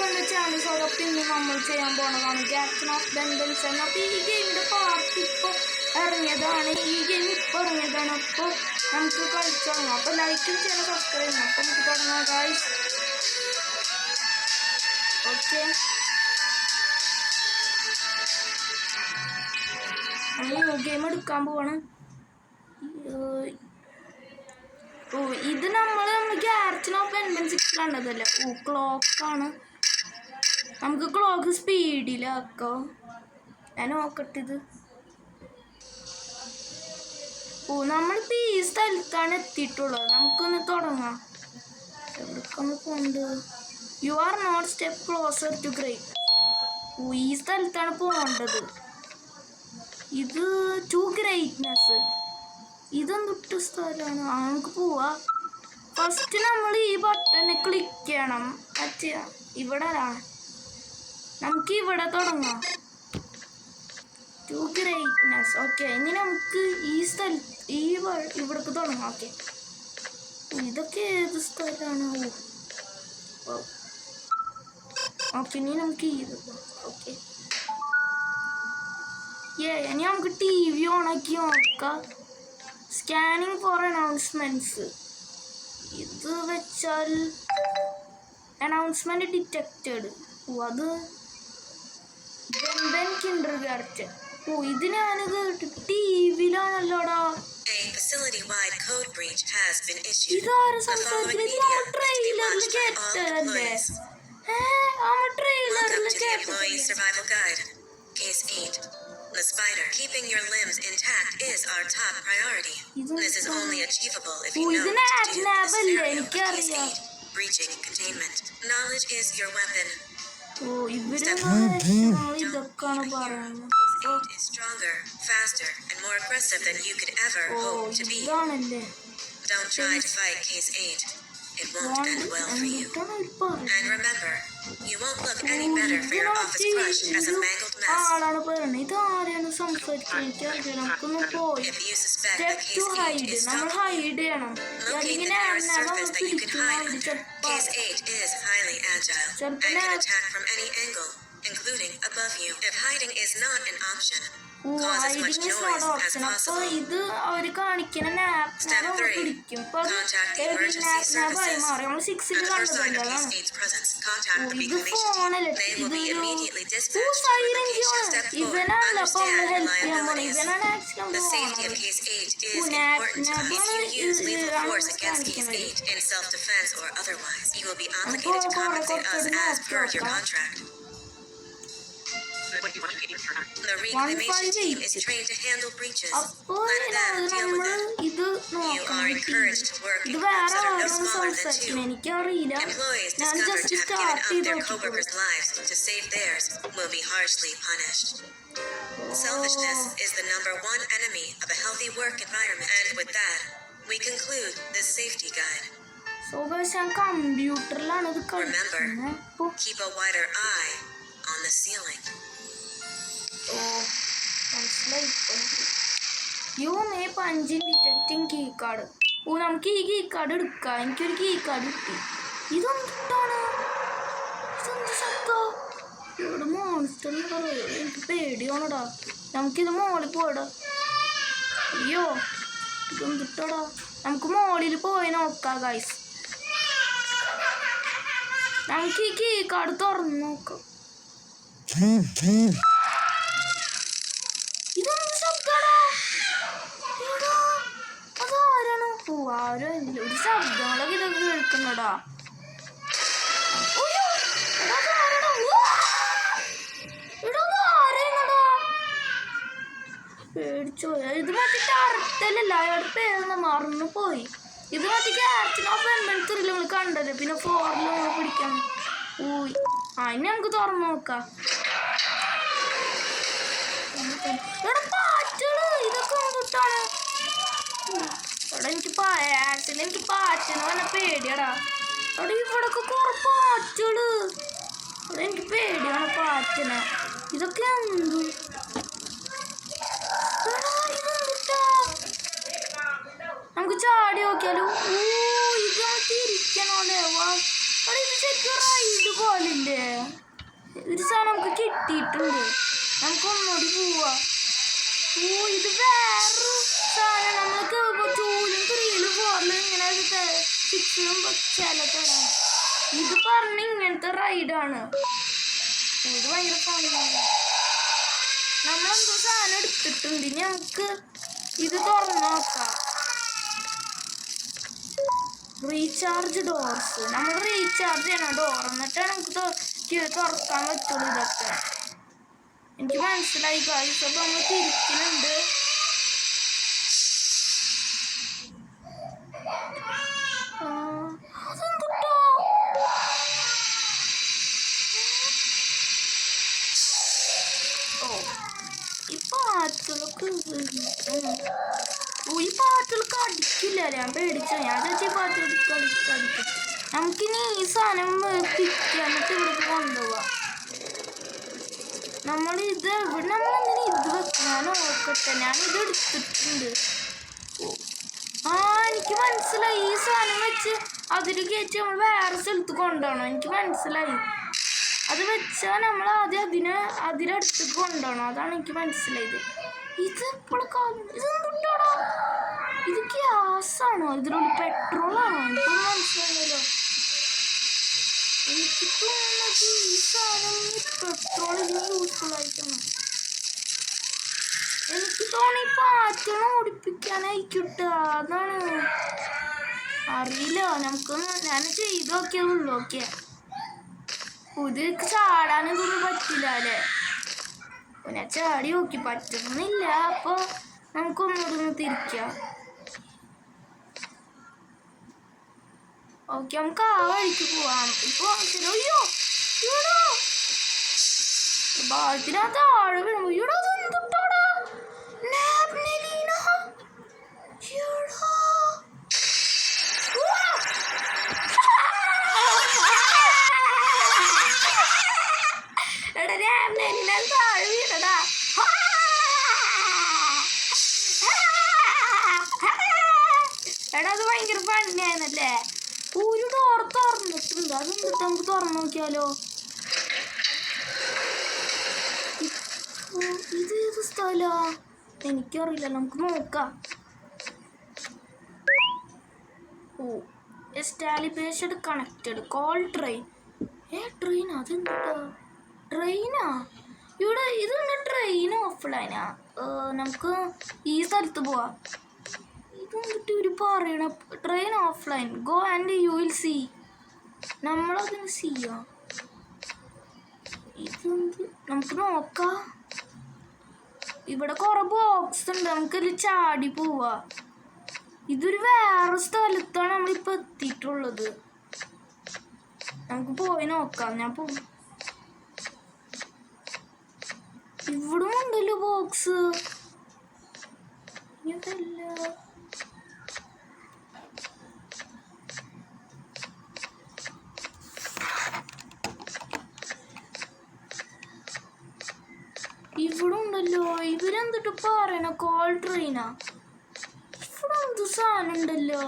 നമ്മുടെ ചാനൽ സോളൊപ്പം ഇന്ന് നമ്മൾ ചെയ്യാൻ പോണതാണ് ക്യാപ്റ്റൻ ഓഫ് ബെൻഡൻസ് എന്ന. അപ്പോൾ ഈ ഗെയിമിൻ്റെ പാർട്ട് ഇപ്പോൾ ഇറങ്ങിയതാണ്. ഈ ഗെയിം ഇപ്പോൾ ഇറങ്ങിയതാണ്. അപ്പോൾ നമുക്ക് കളിച്ചു തുടങ്ങാം. അപ്പോൾ ലൈക്കും ചെയ്യണം, സബ്സ്ക്രൈബ് ചെയ്യണം. അപ്പോൾ നമുക്ക് തുടങ്ങാം ഗായ്സ്. ഓക്കെ, നമ്മൾ ഗെയിം എടുക്കാൻ പോവാണ്. ഇത് നമ്മൾ ക്യാപ്റ്റൻ ഓഫ് ബെൻഡൻസ് 6 കണ്ടതല്ലേ. ക്ലോക്കാണ്. നമുക്ക് ക്ലോക്ക് സ്പീഡിലാക്കാം. ഞാൻ നോക്കട്ടെ ഇത്. നമ്മളിപ്പോൾ ഈ സ്ഥലത്താണ് എത്തിയിട്ടുള്ളത്. നമുക്കൊന്ന് തുടങ്ങാം. എവിടേക്കാണ് പോകേണ്ടത്? You are not step closer to great. ഈ സ്ഥലത്താണ് പോകേണ്ടത്. ഇത് ടു ഗ്രേറ്റ്നെസ്. ഇതൊന്നിട്ട് സ്ഥലമാണ്. നമുക്ക് പോവാ. ഫസ്റ്റ് നമ്മൾ ഈ ബട്ടൺ ക്ലിക്ക് ചെയ്യണം. ഇവിടെ നമുക്ക് ഇവിടെ തുടങ്ങാം. To greatness. ഓക്കെ, ഇനി നമുക്ക് ഈ ഇവിടേക്ക് തുടങ്ങാം. ഓക്കെ, ഇതൊക്കെ ഏത് സ്ഥലമാണ്? ഓക്കെ, ഇനി നമുക്ക് ഇത്. ഓക്കെ, ഇനി നമുക്ക് ടി വി ഓണാക്കി നോക്കാം. Scanning for announcements. ഇത് വെച്ചാൽ അനൗൺസ്മെൻറ്റ് ഡിറ്റക്റ്റഡ്. അത് ബെൻ കിൻഡർ ഗാർട്ടൻ. ഇത് ഞാനിത് ടി വിയിലാണല്ലോടാ. ഇതാരും സംസാരിക്കുന്നത് ട്രെയിലറിൽ കേട്ടതല്ലേ? ട്രെയിലറിൽ കേട്ടത്. The spider. Keeping your limbs intact is our top priority. This is only achievable if you know to do the scenario of Case 8. Breaching containment. Knowledge is your weapon. Step 1. Case 8 is stronger, faster, and more aggressive than you could ever hope to be. Don't try to fight Case 8. It won't end well for you. And remember, you won't look any better for your office crush as a mangled mess. If you suspect that Case 8 is stalking you, locate the nearest surface that you can hide under. Case 8 is highly agile and can attack from any angle, including above you. If hiding is not an option, cause as much noise as possible. Step 3. Contact the emergency services. On the first sign of Case 8's presence, contact the Beacon team. They will be immediately dispatched for location. Step 4. Understand liabilities. The safety of Case 8 is important to us. If you use lethal force against Case 8 in self-defense or otherwise, you will be obligated to compensate us as per your contract. The reclamation team is trained to handle breaches. Let them deal with it. You are encouraged to work in groups that are no smaller than 2. Employees discovered to have given up their co-workers' lives to save theirs will be harshly punished. Selfishness is the #1 enemy of a healthy work environment. And with that, we conclude this safety guide. Remember, keep a wider eye on the ceiling. Punching detecting key card. നമുക്ക് ഈ key card എടുക്കാം. എനിക്കൊരു key card കിട്ടി. ഇതെന്താണ്? ഇതെന്ത് ശബ്ദം? ഇവിടെ മോൺസ്റ്ററിന് പറയുക. എനിക്ക് പേടിയാണോടാ. നമുക്കിത് മോളിൽ പോടാ. അയ്യോ, ഇതെന്തിട്ടാടാ. നമുക്ക് മോളിൽ പോയി നോക്കാം ഗൈസ്. നമുക്ക് ഈ കീ കാർഡ് തുറന്ന് നോക്കാം. ഇതൊന്നും ശബ്ദാടാ. അതാരാണ്? ആരോ ഒരു ശബ്ദങ്ങളൊക്കെ ഇതൊക്കെ കേൾക്കുന്നടാ. പേടിച്ചോ. ഇത് മറ്റേ ടർട്ടലല്ല, അയാളുടെ പേരൊന്ന് മറന്നു പോയി. ഇത് മറ്റേ ക്യാപ്റ്റൻ ഓഫ് ബെൻഡൻസ് നിങ്ങൾ കണ്ടല്ലേ. പിന്നെ 4 പിടിക്കാൻ പോയി. ഇനി നമുക്ക് തുറന്നു നോക്കാം. ഇതൊക്കെ എന്തിട്ടാണ്? എനിക്ക് പാറ്റെന്ന് പറഞ്ഞ പേടിയാടാ. അവിടെ ഇവിടൊക്കെ കുറെ പാറ്റുകള്. എനിക്ക് പേടിയാണ് പാറ്റനെ. ഇതൊക്കെ എന്ത്? നമുക്ക് ചാടി നോക്കിയാലോ. ഇത് തിരിക്കണോല്ലേ? ഇത് ശരിക്കും റൈഡ് പോലില്ലേ? ഒരു സാധനം നമുക്ക് കിട്ടിയിട്ടുണ്ട്. നമുക്ക് ഒന്നുകൂടി പോവാ. ഓ ഇത് വേറൊരു സാധനം. നമ്മൾക്ക് 2-ലും 3-ലും 4-ലും ഇങ്ങനെ 6-ലും ചിലതാണ്. ഇത് പറഞ്ഞ ഇങ്ങനത്തെ റൈഡാണ്. ഇത് ഭയങ്കര ഫണ്ണാണ്. നമ്മളെന്തോ സാധനം എടുത്തിട്ടുണ്ട്. ഇനി നമുക്ക് ഇത് തുറന്നു നോക്കാം. Recharge doors. നമ്മൾ റീചാർജ് ചെയ്യണം ഡോർ, എന്നിട്ടാണ് നമുക്ക് തുറക്കാൻ പറ്റുള്ളൂ. ഇതൊക്കെ എനിക്ക് മനസ്സിലായി ഗൈസ്. അപ്പൊ നമ്മൾ തിരിക്കുന്നുണ്ട്. അതെന്തുട്ടോ ഈ പാട്ടുകളൊക്കെ ഈ പാട്ടുകൾക്ക് അടിക്കില്ല. ഞാൻ പേടിച്ചു. ഞാൻ ചേച്ചി പാട്ടുകൾക്ക് അടിക്കും. നമുക്കിനി ഈ സാധനം പിക്ക് എന്നിട്ട് ഇവിടേക്ക് കൊണ്ടുപോവാം. നമ്മളിത് നമ്മളെങ്ങനെ ഇത് വെക്കാൻ നോക്കട്ടെ. ഞാനിത് എടുത്തിട്ടുണ്ട്. എനിക്ക് മനസ്സിലായി. ഈ സാധനം വെച്ച് അതിൽ കയറ്റി നമ്മൾ വേറെ സ്ഥലത്ത് കൊണ്ടുപോകണം. എനിക്ക് മനസ്സിലായി. അത് വെച്ചാൽ നമ്മൾ ആദ്യം അതിനടുത്ത് കൊണ്ടുപോകണം. അതാണ് എനിക്ക് മനസ്സിലായത്. ഇത് ഇതെന്തുണ്ടാടാ? ഇത് ഗ്യാസാണോ? ഇതിലൂടെ പെട്രോളാണോ? എനിക്കൊന്നും മനസ്സിലായല്ലോ. എനിക്ക് തോന്നുന്നത് ഈ സാധനം പെട്രോൾ ഇതിന് യൂസ്ഫുൾ ആയിട്ടാണ്. എനിക്ക് തോന്നി പാറ്റണ ഓടിപ്പിക്കാനായിക്കിട്ട. അതാണ് അറിയില്ല. ഞാൻ ചെയ്ത് നോക്കിയതുള്ളൂ. ഓക്കെ ഇത് ചാടാനൊന്നും പറ്റില്ല അല്ലേ? ഞാൻ ചാടി നോക്കി, പറ്റുന്നില്ല. അപ്പൊ നമുക്കൊന്നൊന്ന് തിരിക്കാം. ഓക്കെ നമുക്ക് ആ വഴിക്ക് പോവാം. ഇപ്പൊ അയ്യോ ഇവിടെ ഭാഗത്തിനകത്ത് ആഴ് വീണു. ഇവിടെ അതെന്തുട്ടാടാ? എടാ അത് ഭയങ്കര പണിയായിരുന്നല്ലേ. ഒരു ഡോർ തുറന്നിട്ടുണ്ട്. അതെന്തിട്ട് നമുക്ക് തുറന്നു നോക്കിയാലോ? ഇത് ഏത് സ്ഥലാ? എനിക്കറിയില്ല. നമുക്ക് നോക്കാം. Oh established connected call train. Train അതെന്താ? ട്രെയിനാ ഇവിടെ? ഇതൊന്ന് ട്രെയിൻ ഓഫ്ലൈനാ. നമുക്ക് ഈ സ്ഥലത്ത് പോവാം. ഇതെന്നിട്ട് ഇവർ പറയണ train offline go and you will see. നമ്മളതിന് ചെയ്യാ. ഇതെന്ത്? നമുക്ക് നോക്കാം. ഇവിടെ കുറെ ബോക്സ് ഉണ്ട്. നമുക്കിതിൽ ചാടി പോവാ. ഇതൊരു വേറെ സ്ഥലത്താണ് നമ്മളിപ്പോൾ എത്തിയിട്ടുള്ളത്. നമുക്ക് പോയി നോക്കാം. ഞാൻ പോകും. ഇവിടെ ഉണ്ടല്ലോ ബോക്സ്. ഇതല്ല. ഇവിടെ ഉണ്ടല്ലോ. ഇവരെന്തിട്ട് പറയണ കോൾ ട്രെയിനാ? ഇവിടെ എന്ത് സാധനം ഉണ്ടല്ലോ.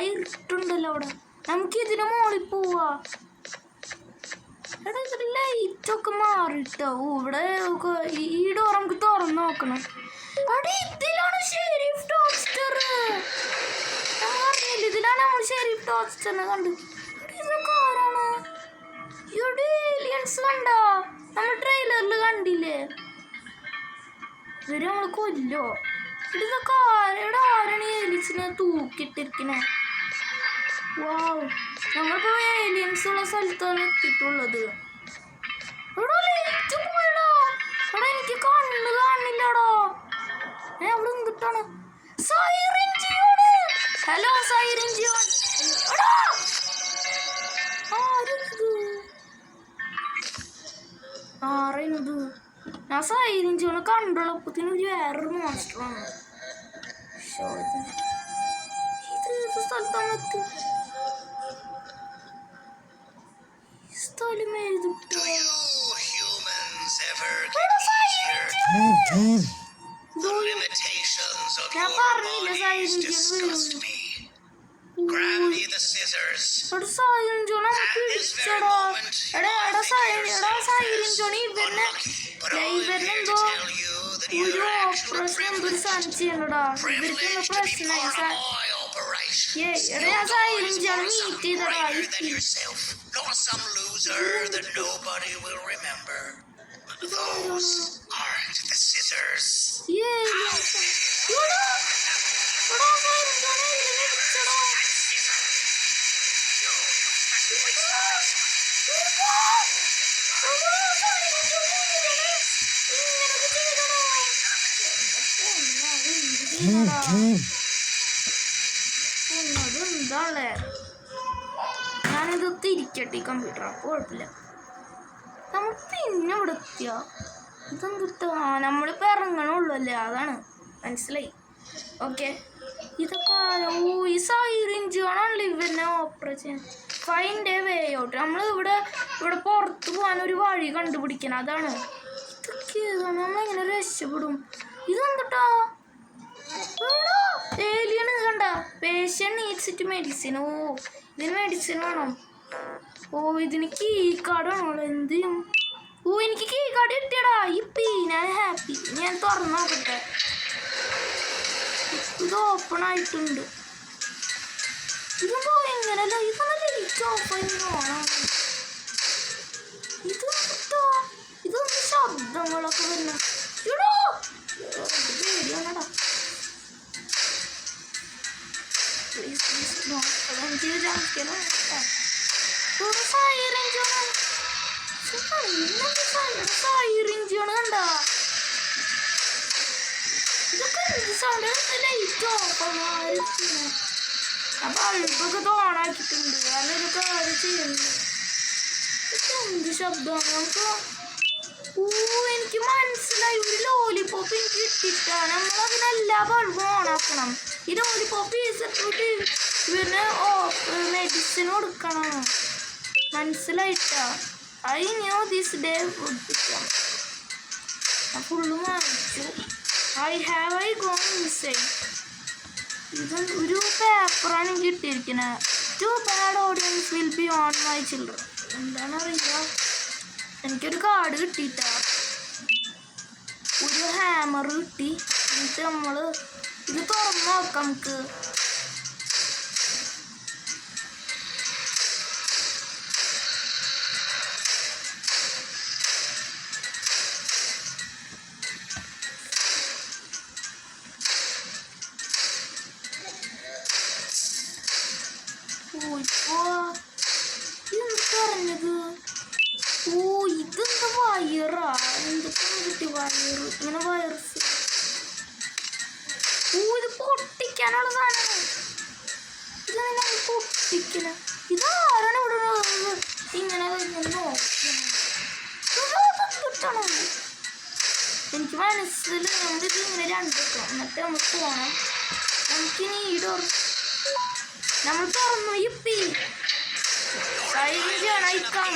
ഇരുട്ടുണ്ടല്ലോ അവിടെ. നമുക്ക് ഇതിന് മോളിൽ പോവാ. എടാ ഇതിൽ ലൈറ്റൊക്കെ മാറിട്ടോ. ഇവിടെ ഈ ഡോർ നമുക്ക് തുറന്ന് നോക്കണം. അവിടെ ഇതിലാണ് ഷെരീഫ് ടോസ്റ്റർ. ഞാൻ പറഞ്ഞില്ല, ഇതിലാണ് നമ്മൾ ഷെരീഫ് ടോസ്റ്ററിനെ കണ്ടു. ഇതൊക്കെ ആരാണ്? ഇവിടെ ഏലിയൻസ് കണ്ടോ? നമ്മൾ ട്രെയിലറിൽ കണ്ടില്ലേ? ഇവര് നമ്മൾ കൊല്ലോ. ഇതൊക്കെ ആരുടെ ആരാണ് ഈ ഏലിയൻസിനെ തൂക്കിയിട്ടിരിക്കണേ? വാവ്, നമ്മളിപ്പോ ഏലിയൻസ് ഉള്ള സ്ഥലത്താണ് എത്തിയിട്ടുള്ളത്. എടാ ലൈറ്റ് പോയടാ. എടാ എനിക്ക് കണ്ണ് കാണില്ലടാ. അവിടെ എന്തിട്ടാണ്? Siren zone. Hello siren zone. എടാ ആരെയത്? ഞാൻ സൈറൻ ജിയോണ് കണ്ടുള്ളപ്പത്തിന് ഒരു വേറൊരു മോൺസ്റ്ററാണ്. ഇത് ഏത് സ്ഥലത്താണ് എത്തി? സ്ഥലം ഏതിട്ടോ? ഞാൻ പറഞ്ഞില്ല സൈറൻ ജിയോൺ. scissors. എടാ സൈലൻ ജോൺ നമുക്ക് At this very ഇടിച്ചടാ. moment, എടാ you എടാ might think സൈലൻ yourself John as ഇവന്നെ unlucky, but I am here to ഇവനെന്തോ tell you that you ഒരു are actually ഓപ്പറേഷൻ എന്തൊരു privileged. സാധനം ചെയ്യണടാ. ഇവർക്കെന്തോ Privileged to be പ്രശ്നമായി part of my operation. എടാ ഞാൻ siren zone You're meet something ചെയ്തടാ. greater than yourself, not some loser that nobody will remember. Those aren't the scissors. എടാ എടാ സൈലൻ John ഇവനെ ഇടിച്ചടാ. ഞാനിത് തിരിക്കട്ടെ ഈ കമ്പ്യൂട്ടർ, അപ്പോൾ കുഴപ്പമില്ല. നമ്മൾ പിന്നെ ഇവിടെ എത്തിയ ഇതെന്തിട്ടാ നമ്മളിപ്പോ ഇറങ്ങണുള്ളൂ അല്ലേ, അതാണ് മനസ്സിലായി. ഓക്കെ ഇതൊക്കെ ഈ സൈറിഞ്ച് ആണല്ലോ ഇവന്നെ operation find a way out. നമ്മൾ ഇവിടെ പുറത്ത് പോകാൻ ഒരു വഴി കണ്ടുപിടിക്കണം, അതാണ്. ഇതൊക്കെ നമ്മളെങ്ങനെ രക്ഷപ്പെടും? ഇതെന്തിട്ടാ ഏലിയൻ കണ്ട പേഷ്യൻ നീഡ്സ് ഇറ്റ് മെഡിസിൻ. ഓ ഇതിന് മെഡിസിൻ വേണം. ഓ ഇതിന് കീ കാർഡ് വേണമല്ലോ. എന്ത് ചെയ്യും? ഓ എനിക്ക് കീ കാർഡ് കിട്ടിയടാ. ഇപ്പി ഞാൻ ഹാപ്പി. ഞാൻ തുറന്നു നോക്കട്ടെ. ഇത് ഓപ്പൺ ആയിട്ടുണ്ട്. ഇതെന്തോ എങ്ങനല്ല ഇതൊന്നല്ല ലിറ്റ് ഓഫ് ആണോ? ഇതൊന്നും ശബ്ദങ്ങളൊക്കെ വരുന്ന പേടിയാണടാ. കണ്ട ഇതൊക്കെ എന്ത് സൗണ്ട്? ലൈറ്റ് ഓഫ് ആ ബൾബൊക്കെ ഓണാക്കിയിട്ടുണ്ട്. കാരണം ഇതൊക്കെ ആര് ചെയ്യുന്നു? ഇതൊക്കെ എന്ത് ശബ്ദമാണ്? നമുക്ക് എനിക്ക് മനസ്സിലായി. ഒരു ലോലിപോപ്പ് എനിക്ക് കിട്ടിട്ടാ. നമ്മളതിനെല്ലാ ബൾബും ഓണാക്കണം. ഈ ലോലിപോപ്പ് ഈസിട്ട് ഇവന് മെഡിസിൻ കൊടുക്കണം. മനസ്സിലായിട്ടാ. I knew this day food കിട്ടാം. ഞാൻ ഫുള്ള് വാങ്ങിച്ചു. I gone inside. ഇത് ഒരു പേപ്പറാണ് എനിക്ക് കിട്ടിയിരിക്കുന്നത്. Too bad audience will be on my children. എന്താണെന്നറിയില്ല. എനിക്കൊരു കാർഡ് കിട്ടിയിട്ടാ. ഒരു ഹാമർ കിട്ടി. എന്നിട്ട് നമ്മൾ ഇത് തുറന്ന് നോക്കാം. നമുക്ക് പറഞ്ഞത്. ഓ ഇതെന്താ വയറാ? എന്തൊക്കെ കിട്ടി വയറ്? ഇങ്ങനെ വയർസ്. ഓ ഇത് പൊട്ടിക്കാനുള്ള സാധനമാണ്. ഇതാണ് പൊട്ടിക്കണ. ഇതാരാണ് ഇവിടെ ഇങ്ങനെ നോക്കണം? എനിക്ക് മനസ്സിൽ നമ്മളിത് ഇങ്ങനെ രണ്ടിട്ടോ. എന്നിട്ട് നമുക്ക് പോകണം. നമുക്കിനി ഈ ഡോർ നമ്മൾ തുറന്നു. ഇപ്പി അയക്കാം.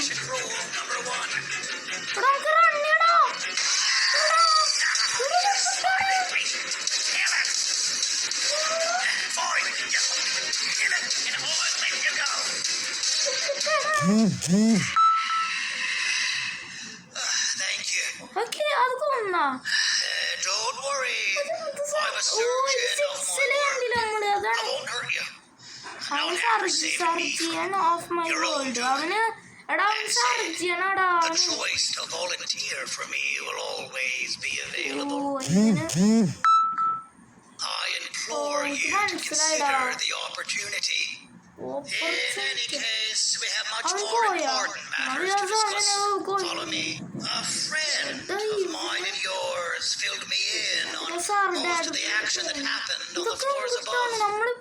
നമുക്ക് റണ്ണിയടാ. ഓക്കെ അത് കൊന്നാ. നമ്മള് അതാണ് സർജിയൻ ഓഫ് മൈ വേൾഡ്. അവന് എടാ അവൻ സർജിയനാടാ. മനസ്സിലായിടാ. അവൻ പോയാ? നമ്മള്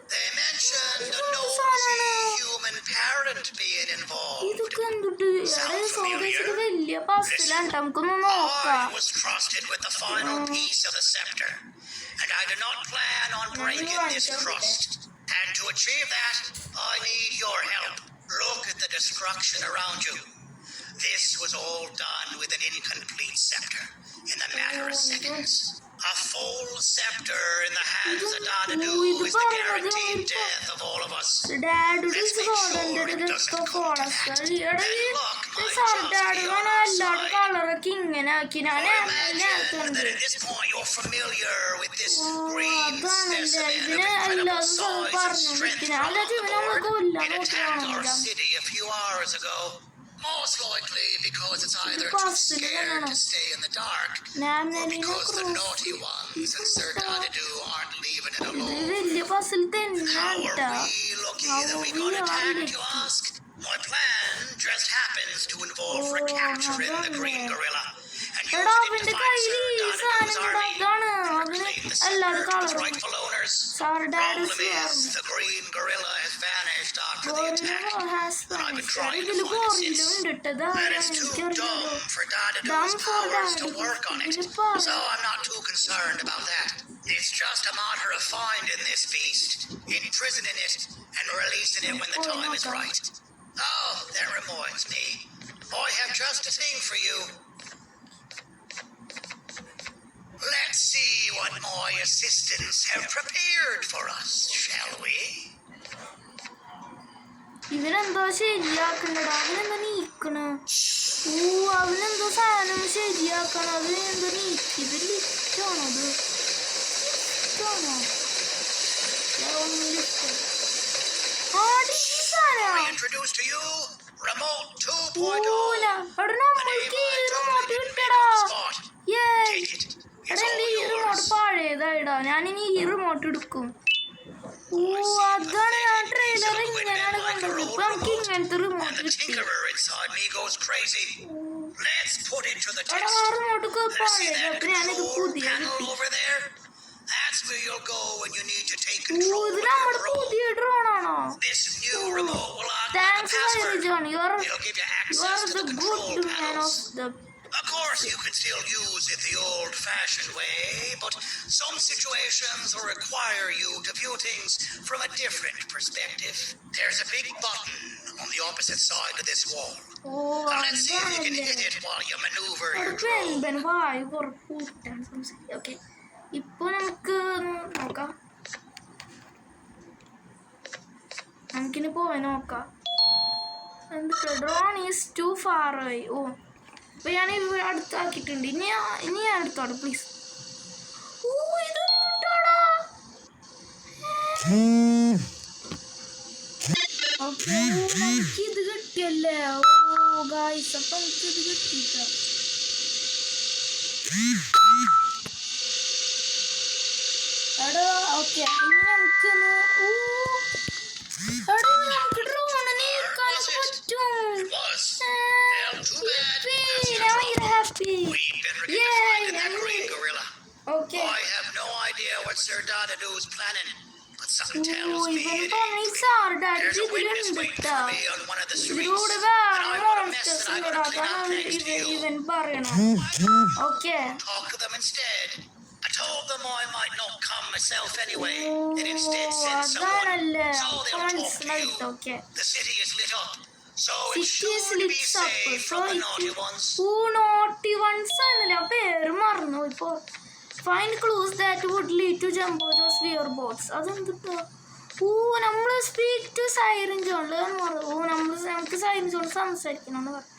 ഇതൊക്കെ എന്തിട്ട് സ്വദേശത്ത് വലിയ പസ്സിലാണ്. നമുക്കൊന്ന് നോക്കാം. And I do not plan on breaking this trust. And to achieve that, I need your help. Look at the destruction around you. This was all done with an incomplete scepter in a matter of seconds. A full scepter in the hands of Dadadu is the guaranteed death of all of us. Dad Let's make sure it doesn't come to that. And luck might just be on our side. കളറൊക്കെ ഇങ്ങനെ ആക്കി ഞാൻ Or imagine that at this point you're familiar with this green specimen of incredible size and strength from It attacked our city a few hours ago. Most likely because it's either too scared to stay in the dark, or because the naughty ones and Sir Dadadu aren't leaving it alone. വലിയ puzzle How തന്നെയാണ് are we lucky that we got attacked, you ask? My plan just happens to involve recapturing the green gorilla and എടാ using it അവന്റെ to find കയ്യിൽ Sir ഈ Dadadu's സാധനം army അതാണ് and അതിന് reclaim the അല്ലാതെ scepter to its കളറും rightful owners. Sir dad Problem is, the green gorilla has vanished after the attack. I've been trying to ഇതില് find it ഗോറിലും since. ഉണ്ട് ഇട്ടത് And it's too dumb for Dadadu's powers to work on it, so I'm not too concerned about that. It's just a matter of finding this beast, imprisoning it, and releasing it when the time is right. Oh, that reminds me. I have just a thing for you. Let's see what my assistants have prepared for us, shall we? ഇവനെന്തോ ശരിയാക്കണ്ടടാ അവനെന്താ നീക്കണ അവനെന്തോ സാധനം ശരിയാക്കണ അത് എന്തോ നീക്കി ഇത് ലിഫ്റ്റാണോ അത് ലിഫ്റ്റാണോ I introduce to you Remote 2.0. നമ്മൾക്ക് ഈ remote കിട്ടടാ Take it. It's എടാ all ഈ റിമോട്ട് yours. പഴയതായിടാ ഞാനിനി ഈ റിമോട്ട് എടുക്കും അതാണ് ഞാൻ ട്രെയിലർ ഇങ്ങനെയാണ് കണ്ടത് ഇപ്പൊ നമുക്ക് ഇങ്ങനത്തെ And റിമോട്ട് the കിട്ടി tinkerer inside me goes crazy. Let's put it to the എടാ test. ആ റിമോട്ട് See that പഴയത് ഞാനിത് control പുതിയ panel കിട്ടി over there? That's where you'll go when you need to take control ഇത് of your നമ്മുടെ drone. പുതിയ ഡ്രോണാണോ This new remote will unlock the thanks password. John you are It'll give you you access are to the the good control man panels. Of the Of course, you can still use it the old-fashioned way, but some situations will require you to view things from a different perspective. There's a big button on the opposite side of this wall. Now, let's see if you can hit it while you maneuver your drone. Ben വായു കൂട്ടാൻ സംസാരിക്കും okay ഇപ്പൊ നമുക്ക് നോക്കാം നമുക്കിനി പോയി നോക്കാം എന്തൊക്കെ ഡ്രോൺ ഈസ് ടു ഫാർ ആയി ഓ അപ്പൊ ഞാൻ ഇവിടെ അടുത്താക്കിയിട്ടുണ്ട് ഇനി ഞാൻ അടുത്തോടെ പ്ലീസ് ഓ ഇതൊന്നും കിട്ടാടാ അപ്പൊ നമുക്കിത് കിട്ടിയല്ലേ ഓ ഗായ്സ് അപ്പൊ എനിക്കിത് കിട്ടിയിട്ട എടാ ഓക്കെ ഇനി നമുക്കൊന്ന് എടാ നമുക്ക് ഡ്രോണിനെ നീക്കാനൊക്കെ പറ്റും Was. Well, too bad. That's your ഭയങ്കര problem. Happy We'd better get to finding that green gorilla. Okay I have no idea what Sir Dadadu's planning, but something tells me ഇവൻ it പറഞ്ഞ ain't. സാറുടെ There's a witness waiting ഇതിലുണ്ടിട്ടാ for me on one of the streets, ഇതിലൂടെ and വേറെ I got a mess monsters that I gotta clean up ഉണ്ടാക്കാൻ next to you. ഇവൻ പറയണം okay Talk to them instead. I told them I might not come myself anyway, and instead send someone, അതാണല്ലേ so they'll talk to മനസ്സിലായിട്ട് you. Okay The city is lit up, so it's City is sure to be lit up, safe so from the it- naughty ones. Naughty ones എന്നല്ലേ ആ പേര് മറന്നു ഇപ്പൊ find clues that would lead to jumbo spear bots അതെന്താ നമ്മള് speak to siren ജോണില് നമുക്ക് siren ജോണിൽ സംസാരിക്കണമെന്ന് പറഞ്ഞു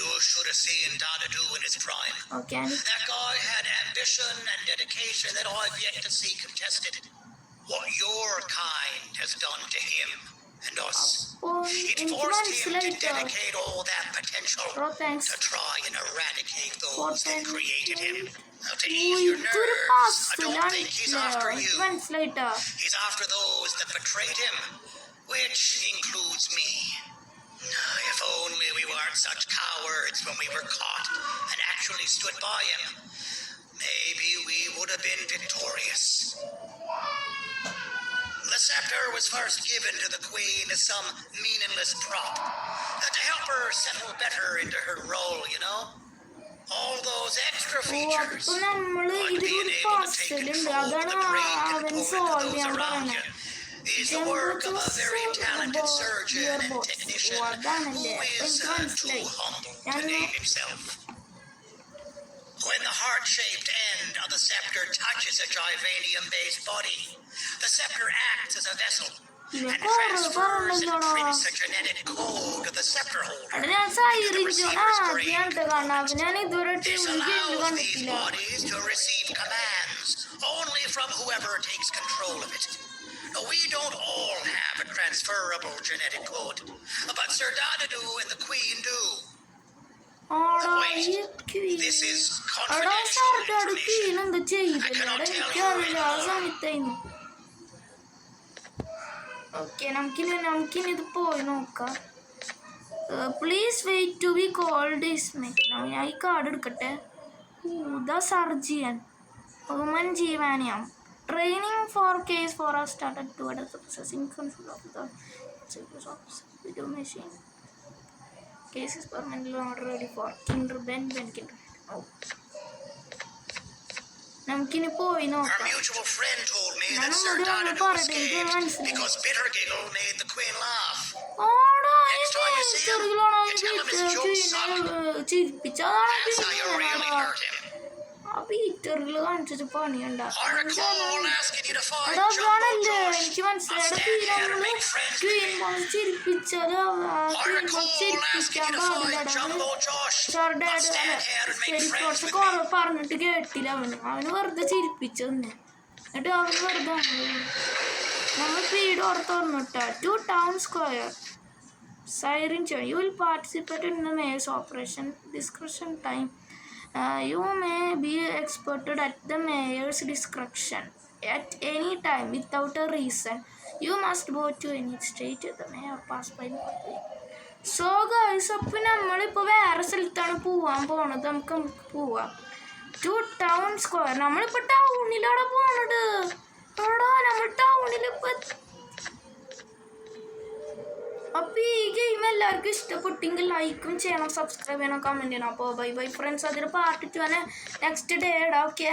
You should have seen Dadadu in his prime. Okay That guy had ambition and dedication that I've yet to see contested. What your kind has done to him and us. It എനിക്ക് forced him to മനസ്സിലായിട്ടോ dedicate all that potential thanks to try and eradicate those that thanks. created him. Now, to ease your ഇതൊരു nerves, I don't think he's പാസ്സിലാണ് after എനിക്ക് you. മനസ്സിലായിട്ടോ He's after those that betrayed him, which includes me. If only we weren't such cowards when we were caught and actually stood by him, maybe we would have been victorious. The scepter was first given to the queen as some meaningless prop to help her settle better into her role, you know? All those extra features, അപ്പൊ നമ്മള് like being ഇതിലൊരു able to take പാസ്സലുണ്ട് control of അതാണ് the brain അവൻ component solve of those ചെയ്യാൻ around you, പറയുന്നത് is the work of a very talented surgeon and technician who അതാണല്ലേ is എനിക്ക് too മനസ്സിലായി humble to ഞാൻ name himself. When the heart-shaped end of the scepter touches a Givanium-based body, the scepter acts as a vessel and transfers and prints a genetic code to the scepter holder. അവിടെ ഞാൻ സൈറിഞ്ചോ This allows these bodies to receive commands only from whoever takes control of it. Now, we don't all have a transferable genetic code, but Sir Dadadu and the Queen do. This is confidential information. I cannot tell you right now. Okay നമുക്കിനി ഇത് പോയി നോക്കാം. Please wait to be cold ischemic. ഞാൻ ഈ card എടുക്കട്ടെ. The surgeon human ജീവാനിയം training for case for a started to processing control of the machine cases permanent order ready for kinder Ben kinder. നമുക്കിനി പോയി Our നോക്കാം. mutual friend told me that Sir Dadadu escaped because Bitter Giggle made the Queen laugh. Next time you see him, you tell him his jokes suck. That's how you really hurt him. ആ പീറ്ററിൽ കാണിച്ചിട്ട് പണിയുണ്ടാക്കും. I recall asking you to find എടാ Jumbo അതാണല്ലേ Josh. എനിക്ക് A മനസ്സിലായത്. stand here to make friends with queen me. Box ചിരിപ്പിച്ചത് I recall asking you to find Jumbo Josh. A stand here and make friends with me. കുറെ പറഞ്ഞിട്ട് കേട്ടില്ല. അവന് വെറുതെ ചിരിപ്പിച്ചു തന്നെ. എന്നിട്ട് അവന് വെറുതെ നമ്മൾ പീഡ് ഓർത്തോർന്നിട്ടാ. To town square Siren Chair. You will participate in the mayor's operation. Discretion time. You may be exported at the mayor's discretion at any time without a reason. You must go to any state the mayor pass by the way. So guys, അപ്പോൾ നമ്മളിപ്പോൾ വേറെ സ്ഥലത്താണ് പോവാൻ പോണത്. നമുക്ക് പോവാം to town square. നമ്മളിപ്പോൾ ടൗണിലാണ് പോണത്. എടാ നമ്മൾ ടൗണിലിപ്പോൾ. അപ്പോൾ ഈ ഗെയിം എല്ലാവർക്കും ഇഷ്ടപ്പെട്ടെങ്കിൽ ലൈക്കും ചെയ്യണം, സബ്സ്ക്രൈബ് ചെയ്യണം, കമൻറ്റ് ചെയ്യണം. അപ്പോൾ ബൈ ബൈ ഫ്രണ്ട്സ്. അതിൽ പാർട്ട് 2 നെക്സ്റ്റ് ഡേ ഇടാം. ഓക്കെ.